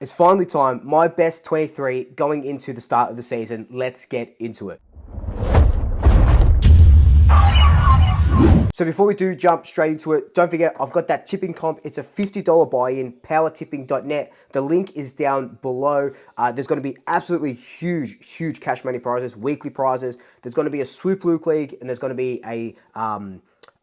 It's finally time. My best 23 going into the start of the season. Let's get into it. So before we do jump straight into it, don't forget I've got that tipping comp. It's a $50 buy-in, powertipping.net. The link is down below. There's going to be absolutely huge cash money prizes, weekly prizes. There's going to be a Swoop Luke League, and there's going to be a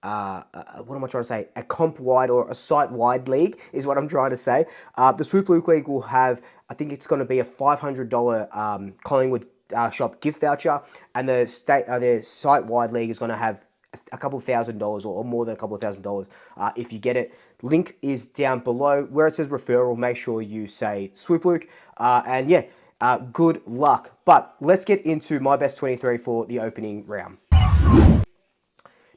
what am I trying to say? A comp-wide or a site-wide league is what I'm trying to say. The Swoop Luke League will have, I think it's going to be a $500 Collingwood shop gift voucher, and the site-wide league is going to have a couple $1,000 or more than a couple $1,000 if you get it. Link is down below. Where it says referral, make sure you say Swoop Luke. And yeah, good luck. But let's get into my best 23 for the opening round.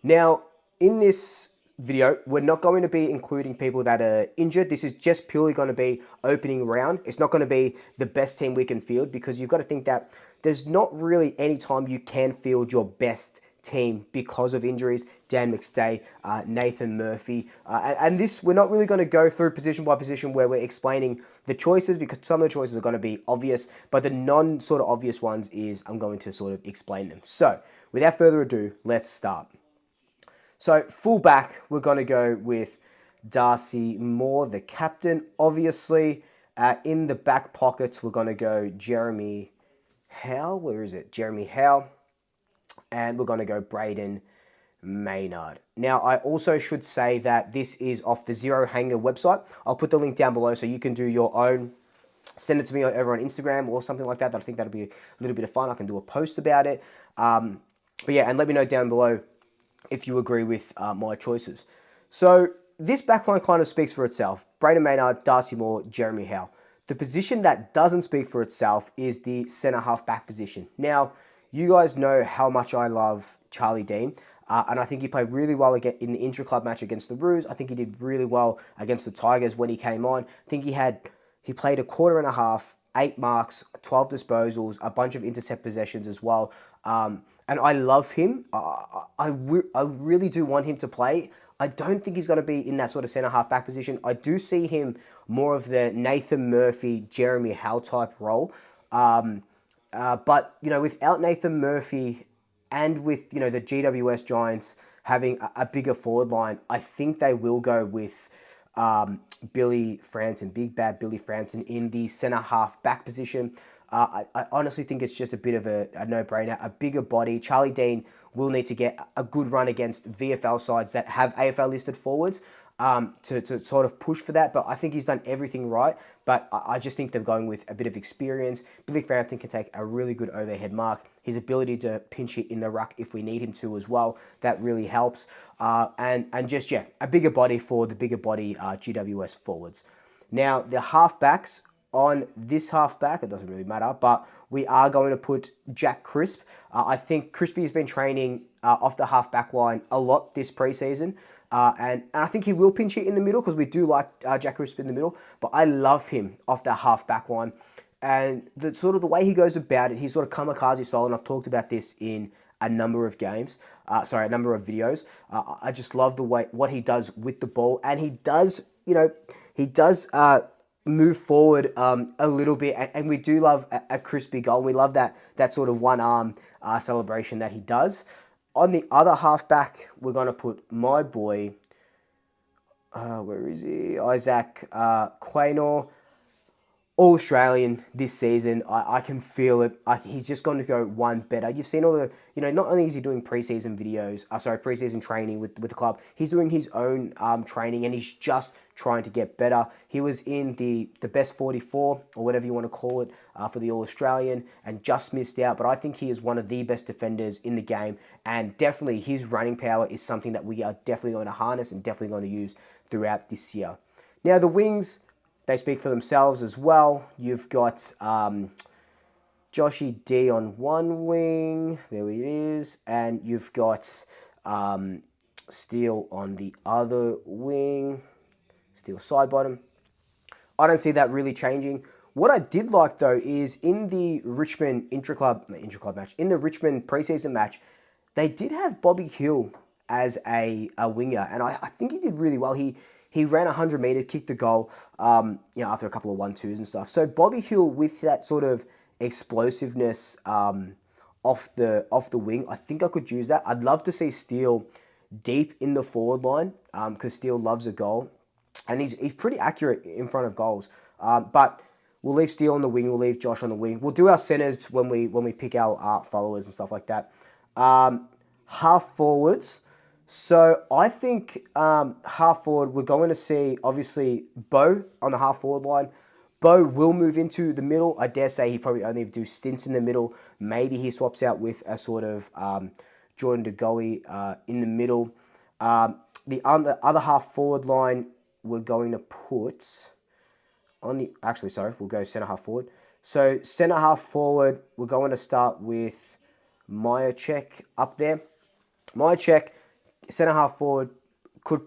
Now, in this video, we're not going to be including people that are injured. This is just purely going to be opening round. It's not going to be the best team we can field, because you've got to think that there's not really any time you can field your best team because of injuries. Dan McStay, Nathan Murphy, and this, we're not really going to go through position by position where we're explaining the choices, because some of the choices are going to be obvious, but the non sort of obvious ones is I'm going to sort of explain them. So without further ado, let's start. So fullback, we're going to go with Darcy Moore, the captain, obviously. In the back pockets, we're going to go Jeremy Howe. Where is it? Jeremy Howe. And we're going to go Braden Maynard. Now, I also should say that this is off the ZEROHANGER website. I'll put the link down below so you can do your own. Send it to me over on Instagram or something like that. I think that'll be a little bit of fun. I can do a post about it. But yeah, and let me know down below if you agree with my choices. So this backline kind of speaks for itself. Braden Maynard, Darcy Moore, Jeremy Howe. The position that doesn't speak for itself is the centre half back position. Now, you guys know how much I love Charlie Dean, and I think he played really well in the intra-club match against the Roos. I think he did really well against the Tigers when he came on. I think he played a quarter and a half, 8 marks, 12 disposals, a bunch of intercept possessions as well. And I love him. I really do want him to play. I don't think he's going to be in that sort of centre half back position. I do see him more of the Nathan Murphy, Jeremy Howe type role. But, you know, without Nathan Murphy and with, you know, the GWS Giants having a bigger forward line, I think they will go with Billy Frampton, big bad Billy Frampton in the centre half back position. I honestly think it's just a bit of a no-brainer, a bigger body. Charlie Dean will need to get a good run against VFL sides that have AFL listed forwards to sort of push for that. But I think he's done everything right. But I just think they're going with a bit of experience. Billy Frampton can take a really good overhead mark. His ability to pinch it in the ruck if we need him to as well, that really helps. And just, yeah, a bigger body for the bigger body GWS forwards. Now, the halfbacks, on this halfback, it doesn't really matter, but we are going to put Jack Crisp. I think Crispy has been training off the halfback line a lot this preseason, and I think he will pinch it in the middle because we do like Jack Crisp in the middle, but I love him off the halfback line. And the sort of the way he goes about it, he's sort of kamikaze style, and I've talked about this in a number of games, a number of videos. I just love the way, what he does with the ball, and he does, you know, move forward a little bit, and we do love a crispy goal. We love that sort of one arm celebration that he does. On the other halfback, we're going to put my boy, where is he? Isaac Quaynor. All Australian this season. I can feel it. He's just going to go one better. You've seen all the, you know, not only is he doing preseason videos, preseason training with the club, he's doing his own training, and he's just trying to get better. He was in the best 44, or whatever you want to call it, for the All Australian, and just missed out. But I think he is one of the best defenders in the game, and definitely his running power is something that we are definitely going to harness and definitely going to use throughout this year. Now, the wings, they speak for themselves as well. You've got Joshy D on one wing. There it is. And you've got Steele on the other wing. Steele side bottom. I don't see that really changing. What I did like, though, is in the Richmond intra-club match, in the Richmond preseason match, they did have Bobby Hill as a winger. And I think he did really well. He He ran 100 meters, kicked a goal, after a couple of 1-2s and stuff. So Bobby Hill with that sort of explosiveness off the wing, I think I could use that. I'd love to see Steele deep in the forward line because Steele loves a goal, and he's pretty accurate in front of goals. But we'll leave Steele on the wing. We'll leave Josh on the wing. We'll do our centers when we pick our followers and stuff like that. Half forwards. So I think half forward, we're going to see, obviously, Bo on the half forward line. Bo will move into the middle. I dare say he probably only do stints in the middle. Maybe he swaps out with a sort of Jordan De Goey in the middle. The other half forward line, we're going to put on the... Actually, sorry, we'll go centre half forward. So centre half forward, we're going to start with Myercheck up there. Myercheck, centre half forward, could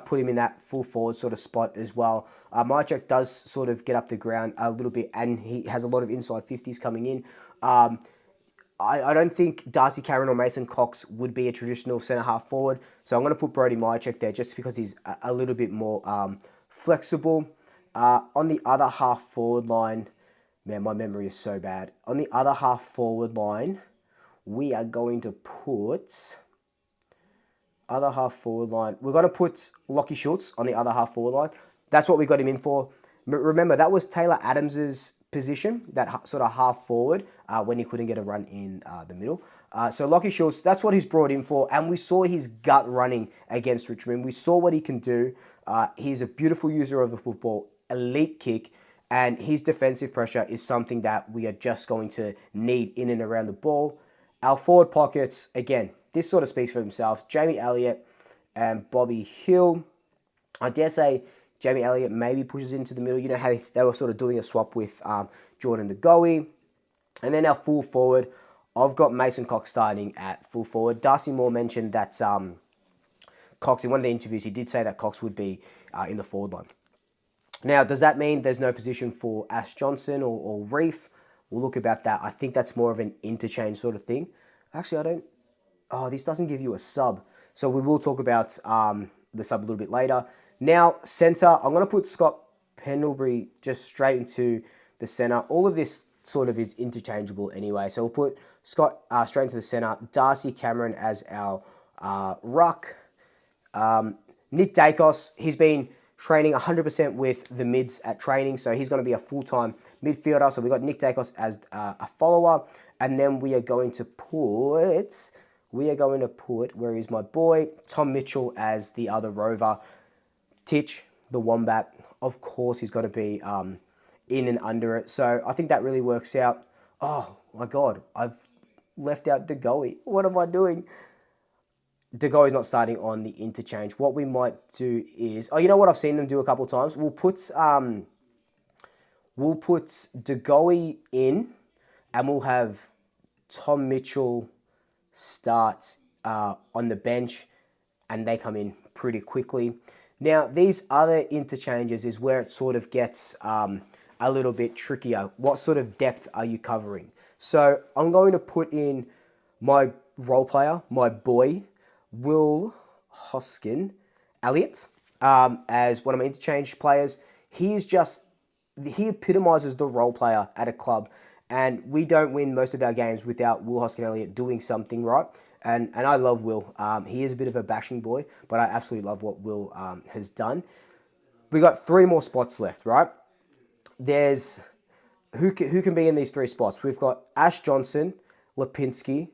put him in that full forward sort of spot as well. Myercheck does sort of get up the ground a little bit, and he has a lot of inside 50s coming in. I don't think Darcy Cameron or Mason Cox would be a traditional centre half forward, so I'm going to put Brody Myercheck there just because he's a little bit more flexible. On the other half forward line, man, my memory is so bad. On the other half forward line, we are going to put... Other half forward line. We're going to put Lockie Schultz on the other half forward line. That's what we got him in for. Remember, that was Taylor Adams's position, that sort of half forward, when he couldn't get a run in the middle. So Lockie Schultz, that's what he's brought in for. And we saw his gut running against Richmond. We saw what he can do. He's a beautiful user of the football, elite kick, and his defensive pressure is something that we are just going to need in and around the ball. Our forward pockets, again, this sort of speaks for themselves. Jamie Elliott and Bobby Hill. I dare say Jamie Elliott maybe pushes into the middle. You know how they were sort of doing a swap with Jordan De Goey. And then our full forward, I've got Mason Cox starting at full forward. Darcy Moore mentioned that Cox, in one of the interviews, he did say that Cox would be in the forward line. Now, does that mean there's no position for Ash Johnson or Reef? We'll look about that. I think that's more of an interchange sort of thing. Actually, I don't... Oh, this doesn't give you a sub. So we will talk about the sub a little bit later. Now, centre, I'm going to put Scott Pendlebury just straight into the centre. All of this sort of is interchangeable anyway. So we'll put Scott straight into the centre. Darcy Cameron as our ruck. Nick Dacos, he's been training 100% with the mids at training. So he's going to be a full-time midfielder. So we've got Nick Dacos as a follower. And then we are going to put... where is my boy? Tom Mitchell as the other rover. Titch, the Wombat, of course he's got to be in and under it. So I think that really works out. Oh my God, I've left out De Goey. What am I doing? De Goey's not starting on the interchange. What we might do is, oh, you know what? I've seen them do a couple of times. We'll put De Goey in, and we'll have Tom Mitchell starts on the bench, and they come in pretty quickly. Now, these other interchanges is where it sort of gets a little bit trickier. What sort of depth are you covering? So I'm going to put in my role player, my boy, Will Hoskin Elliott, as one of my interchange players. He epitomizes the role player at a club. And we don't win most of our games without Will Hoskin Elliott doing something right. And I love Will. He is a bit of a bashing boy, but I absolutely love what Will has done. We got 3 more spots left, right? There's who can be in these 3 spots? We've got Ash Johnson, Lipinski,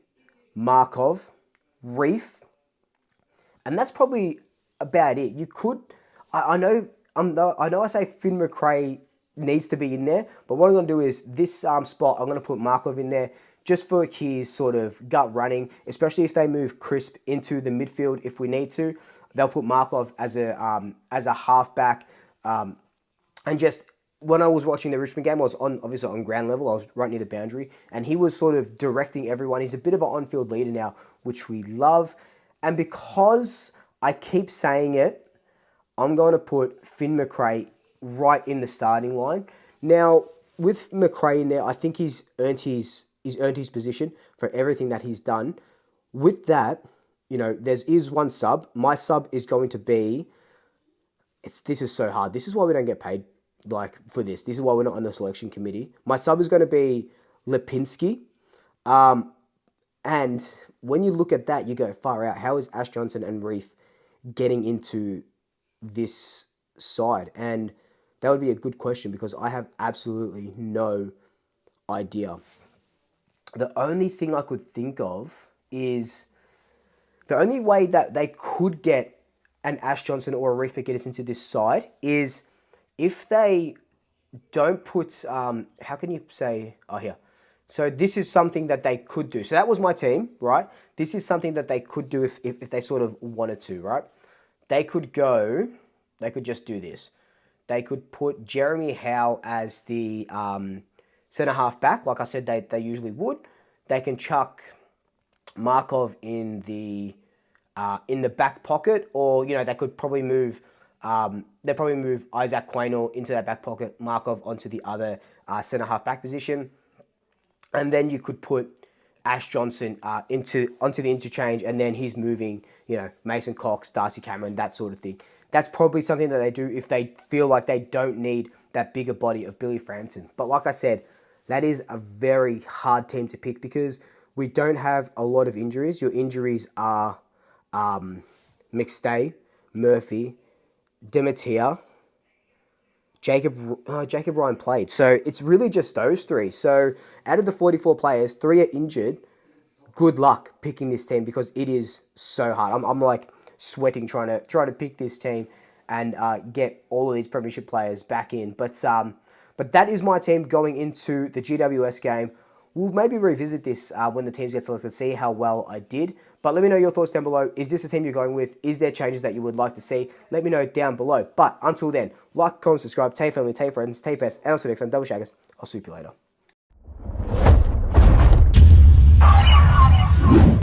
Markov, Reef, and that's probably about it. You could, I know I say Finn McRae needs to be in there, but what I'm going to do is this spot, I'm going to put Markov in there just for his sort of gut running, especially if they move Crisp into the midfield if we need to. They'll put Markov as a halfback. And just when I was watching the Richmond game, I was obviously on ground level. I was right near the boundary, and he was sort of directing everyone. He's a bit of an on-field leader now, which we love. And because I keep saying it, I'm going to put Finn McRae right in the starting line. Now, with McRae in there, I think he's earned his position for everything that he's done. With that, you know, there is one sub. My sub is going to be this is so hard. This is why we don't get paid like for this. This is why we're not on the selection committee. My sub is going to be Lipinski. And when you look at that, you go far out. How is Ash Johnson and Reef getting into this side? And that would be a good question because I have absolutely no idea. The only thing I could think of is the only way that they could get an Ash Johnson or a Reef McGuinness into this side is if they don't put, how can you say, oh, here. So this is something that they could do. So that was my team, right? This is something that they could do if they sort of wanted to, right? They could just do this. They could put Jeremy Howe as the centre half back, like I said they usually would. They can chuck Markov in the back pocket, or they could probably move. They probably move Isaac Quaynor into that back pocket, Markov onto the other centre half back position, and then you could put Ash Johnson onto the interchange, and then he's moving, Mason Cox, Darcy Cameron, that sort of thing. That's probably something that they do if they feel like they don't need that bigger body of Billy Frampton. But like I said, that is a very hard team to pick because we don't have a lot of injuries. Your injuries are McStay, Murphy, Demeter, Jacob Ryan played. So it's really just those three. So out of the 44 players, 3 are injured. Good luck picking this team because it is so hard. I'm like sweating trying to pick this team and get all of these premiership players back in. But that is my team going into the GWS game. We'll maybe revisit this when the teams get selected, see how well I did. But let me know your thoughts down below. Is this the team you're going with? Is there changes that you would like to see? Let me know down below. But until then, like, comment, subscribe, tell your family, tell your friends, tell your pets, and I'll see you next time. Double shaggers. I'll swoop you later.